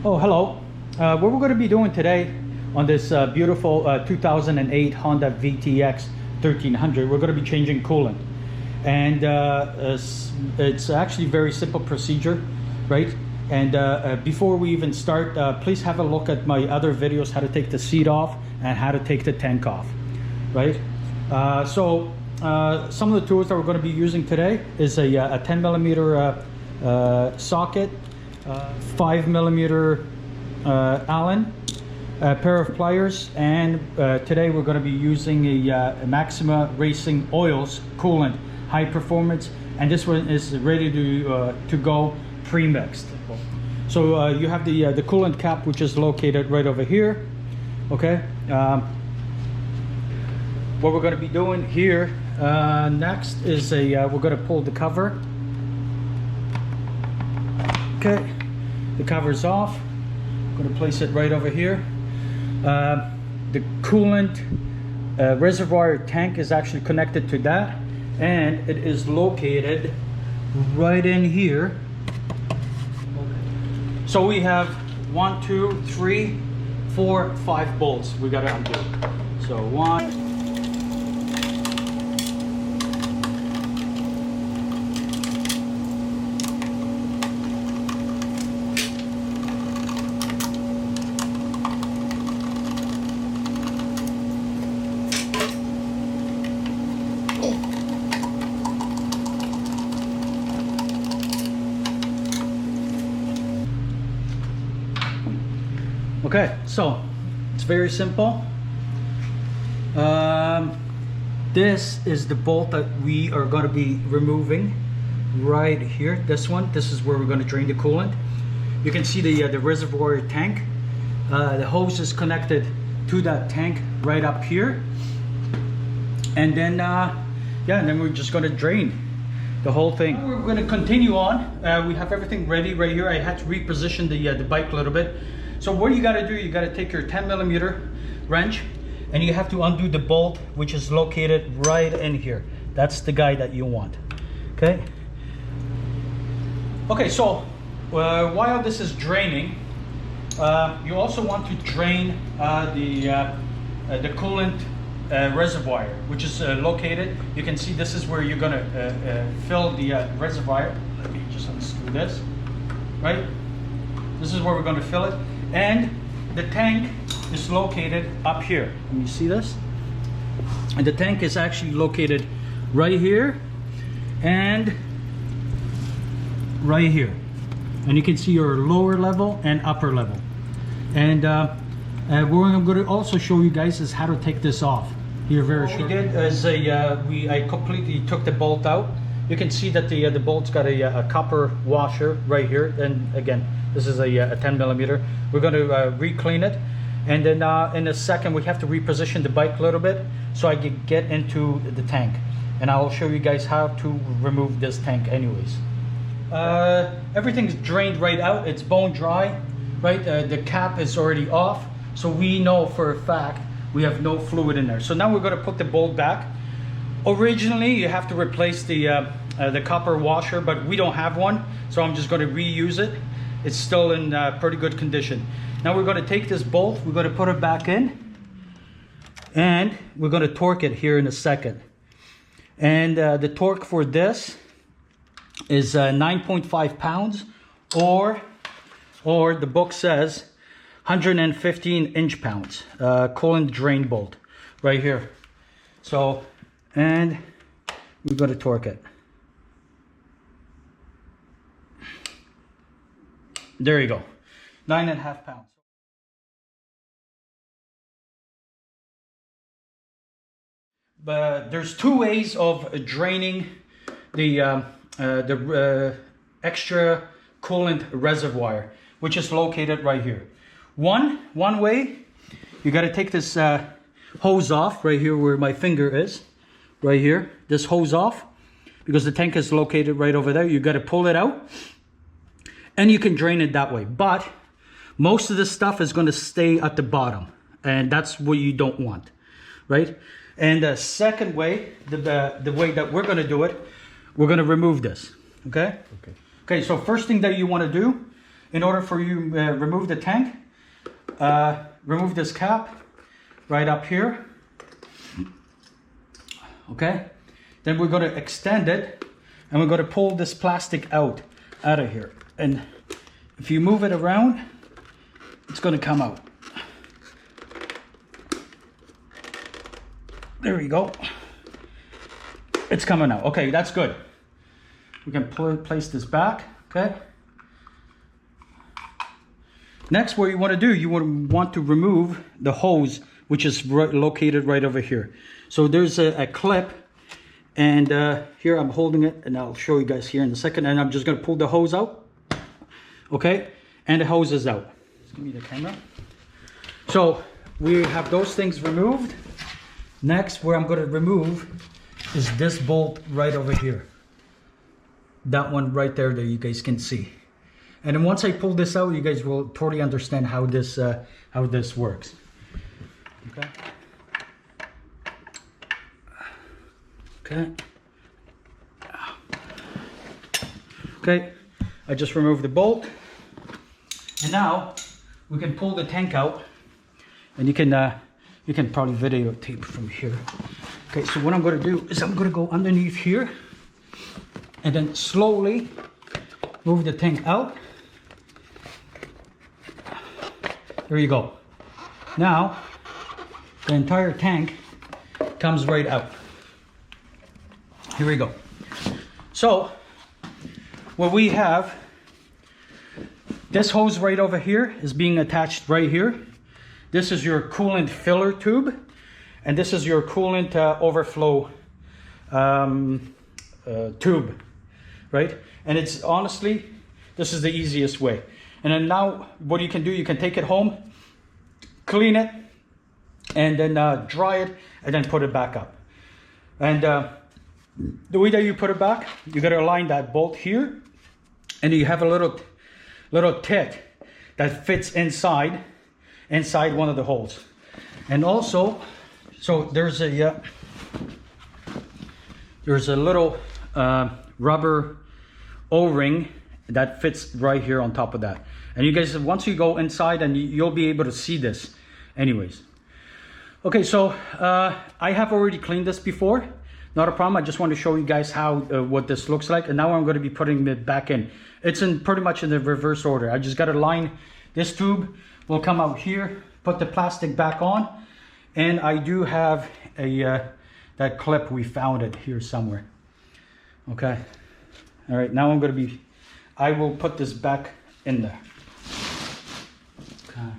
Oh, hello. What we're going to be doing today on this beautiful 2008 Honda VTX 1300, we're going to be changing coolant. And it's actually very simple procedure, right? And before we even start, please have a look at my other videos, how to take the seat off and how to take the tank off, right? Some of the tools that we're going to be using today is a 10 millimeter socket, 5 millimeter Allen, a pair of pliers, and today we're going to be using a Maxima Racing Oils coolant, high performance, and this one is ready to go pre-mixed. So you have the coolant cap, which is located right over here. Okay. What we're going to be doing here next is we're going to pull the cover. Okay, the cover's off. I'm going to place it right over here. The coolant reservoir tank is actually connected to that, and it is located right in here. So we have 1, 2, 3, 4, 5 bolts we got to undo. So 1. Okay, so it's very simple. This is the bolt that we are going to be removing right here. This is where we're going to drain the coolant. You can see the reservoir tank. The hose is connected to that tank right up here, and then and then we're just going to drain the whole thing. We're going to continue on. We have everything ready right here. I had to reposition the bike a little bit. So what you got to do, you got to take your 10 millimeter wrench and you have to undo the bolt, which is located right in here. That's the guy that you want. Okay. Okay, so while this is draining, you also want to drain the coolant reservoir, which is located. You can see this is where you're going to fill the reservoir. Let me just unscrew this. Right. This is where we're going to fill it. And the tank is located up here. Can you see this? And the tank is actually located right here and right here. And you can see your lower level and upper level. And what I'm going to also show you guys is how to take this off here very short. What we did is I completely took the bolt out. You can see that the bolt's got a copper washer right here. And again, this is a 10 millimeter. We're going to re-clean it, and then in a second we have to reposition the bike a little bit so I can get into the tank, and I'll show you guys how to remove this tank anyways. Everything's drained right out. It's bone dry, right? The cap is already off, so we know for a fact we have no fluid in there. So now we're going to put the bolt back. Originally you have to replace the copper washer, but we don't have one, so I'm just going to reuse it. It's still in pretty good condition. Now we're going to take this bolt, we're going to put it back in, and we're going to torque it here in a second. And the torque for this is 9.5 pounds, or the book says 115 inch-pounds. Coolant drain bolt right here. So, and we're going to torque it. There you go, 9.5 pounds. But there's two ways of draining the extra coolant reservoir, which is located right here. One way, you got to take this hose off right here where my finger is, right here. This hose off, because the tank is located right over there. You got to pull it out. And you can drain it that way, but most of the stuff is going to stay at the bottom, and that's what you don't want, right? And the second way, the way that we're going to do it, we're going to remove this. Okay. So first thing that you want to do in order for you remove the tank, remove this cap right up here. Okay, then we're going to extend it, and we're going to pull this plastic out of here. And if you move it around, it's going to come out. There we go. It's coming out. Okay, that's good. We can place this back. Okay. Next, what you want to do, you want to remove the hose, which is located right over here. So there's a clip, and here I'm holding it, and I'll show you guys here in a second. And I'm just going to pull the hose out. Okay, and the hose is out. Just give me the camera. So we have those things removed. Next, where I'm going to remove is this bolt right over here. That one right there that you guys can see. And then once I pull this out, you guys will totally understand how this works. Okay. Okay. Okay. I just removed the bolt, and now we can pull the tank out, and you can probably videotape from here. Okay. So what I'm going to do is I'm going to go underneath here, and then slowly move the tank out. There you go. Now, the entire tank comes right out. Here we go. So, what we have, this hose right over here is being attached right here. This is your coolant filler tube, and this is your coolant overflow tube, right? And it's honestly, this is the easiest way. And then now what you can do, you can take it home, clean it, and then dry it, and then put it back up. And the way that you put it back, you got to align that bolt here, and you have a little tit that fits inside one of the holes. And also, so there's a little rubber O-ring that fits right here on top of that. And you guys, once you go inside, and you'll be able to see this anyways. Okay, so I have already cleaned this before, not a problem. I just want to show you guys how what this looks like. And now I'm going to be putting it back in. It's in pretty much in the reverse order. I just got to line this tube, will come out here, put the plastic back on, and I do have a that clip, we found it here somewhere. Okay, all right, now I will put this back in there. Okay,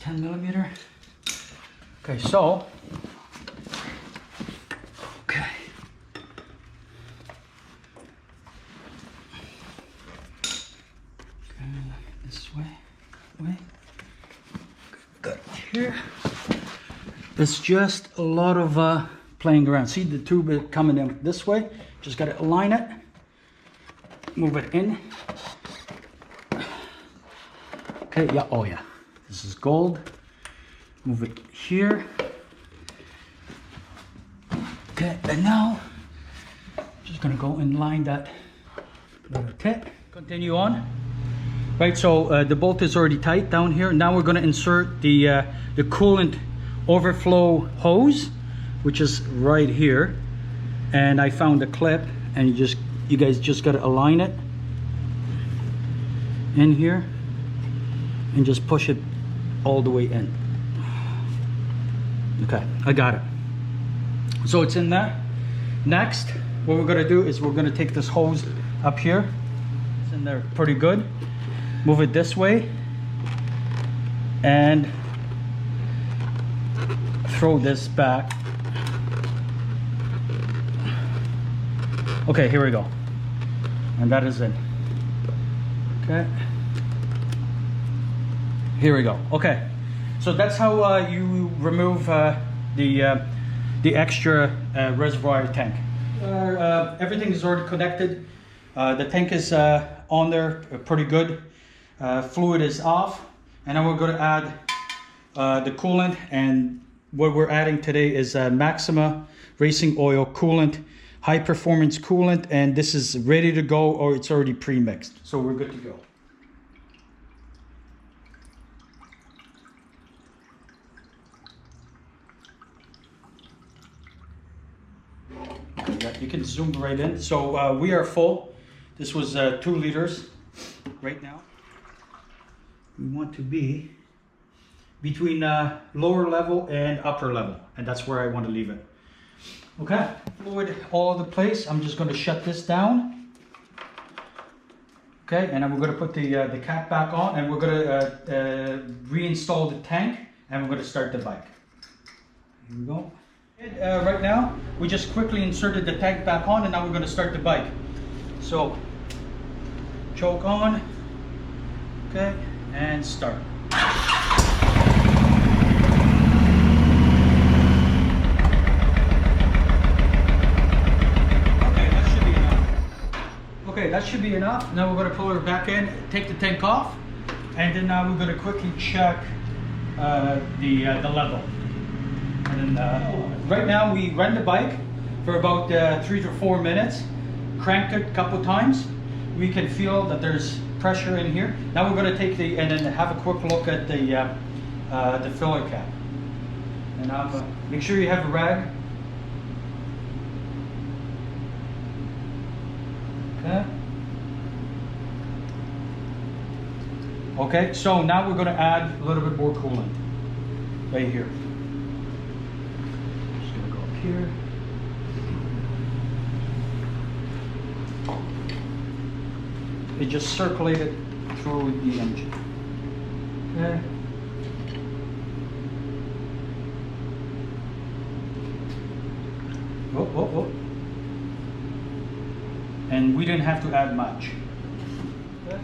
10 millimeter. Okay, so, okay. Okay, this way. Got it here. It's just a lot of playing around. See the tube coming in this way. Just got to align it. Move it in. Okay, yeah, oh yeah. This is gold. Move it here. Okay, and now just gonna go and line that little tit. Continue on. Right, so the bolt is already tight down here. Now we're gonna insert the coolant overflow hose, which is right here. And I found a clip, and you guys just gotta align it in here and just push it all the way in. Okay, I got it. So it's in there. Next, what we're gonna do is we're gonna take this hose up here. It's in there pretty good. Move it this way and throw this back. Okay, here we go. And that is it. Okay. Here we go. Okay. So that's how you remove the extra reservoir tank. Everything is already connected. The tank is on there pretty good. Fluid is off, and now we're going to add the coolant. And what we're adding today is Maxima Racing Oil Coolant, high performance coolant, and this is ready to go, or it's already pre-mixed, so we're good to go. You can zoom right in. So we are full. This was 2 liters. Right now, we want to be between lower level and upper level, and that's where I want to leave it. Okay, fluid all over the place. I'm just going to shut this down. Okay, and then we're going to put the cap back on, and we're going to reinstall the tank, and we're going to start the bike. Here we go. Right now, we just quickly inserted the tank back on, and now we're going to start the bike. So, choke on, okay, and start. Okay, that should be enough. Now we're going to pull her back in, take the tank off, and then now we're going to quickly check the level. And then right now we ran the bike for about 3 to 4 minutes, cranked it a couple times. We can feel that there's pressure in here. Now we're going to take and then have a quick look at the filler cap. And make sure you have a rag. Okay. Okay, so now we're going to add a little bit more coolant right here. Just going to go up here. It just circulated through the engine. Okay. Oh, oh, oh. And we didn't have to add much. Okay.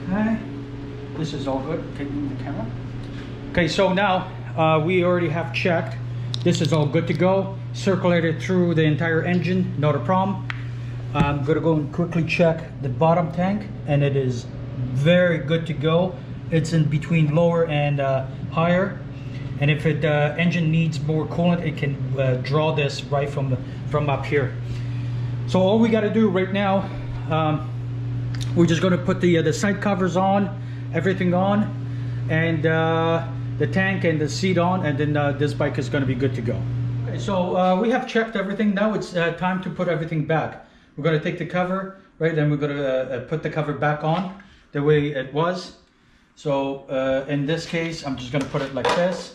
Okay. This is all good. Can you move the camera? Okay, so now we already have checked. This is all good to go. Circulated through the entire engine, not a problem. I'm gonna go and quickly check the bottom tank, and it is very good to go. It's in between lower and higher. And if it engine needs more coolant, it can draw this right from up here. So all we got to do right now, we're just going to put the side covers on, everything on, and the tank and the seat on, and then this bike is going to be good to go. Okay, so we have checked everything. Now it's time to put everything back. We're going to take the cover, right, and we're going to put the cover back on the way it was. So in this case, I'm just going to put it like this.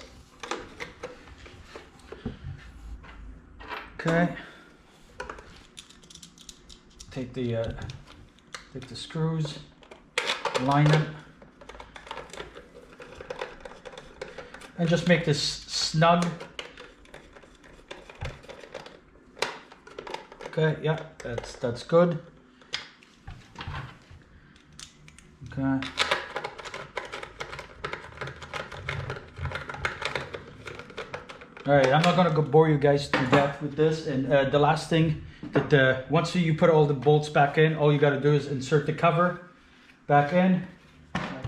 Okay. Take the screws, line them, and just make this snug. Okay, yeah, that's good. Okay. All right, I'm not gonna go bore you guys to death with this. And the last thing that once you put all the bolts back in, all you gotta do is insert the cover back in.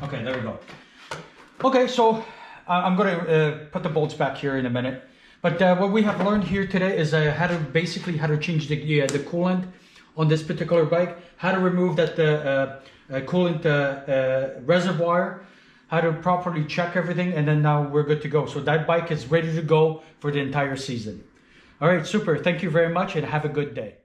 Okay, there we go. Okay, so I'm gonna put the bolts back here in a minute. But what we have learned here today is how to change the coolant on this particular bike, how to remove that coolant reservoir, how to properly check everything, and then now we're good to go. So that bike is ready to go for the entire season. All right, super. Thank you very much, and have a good day.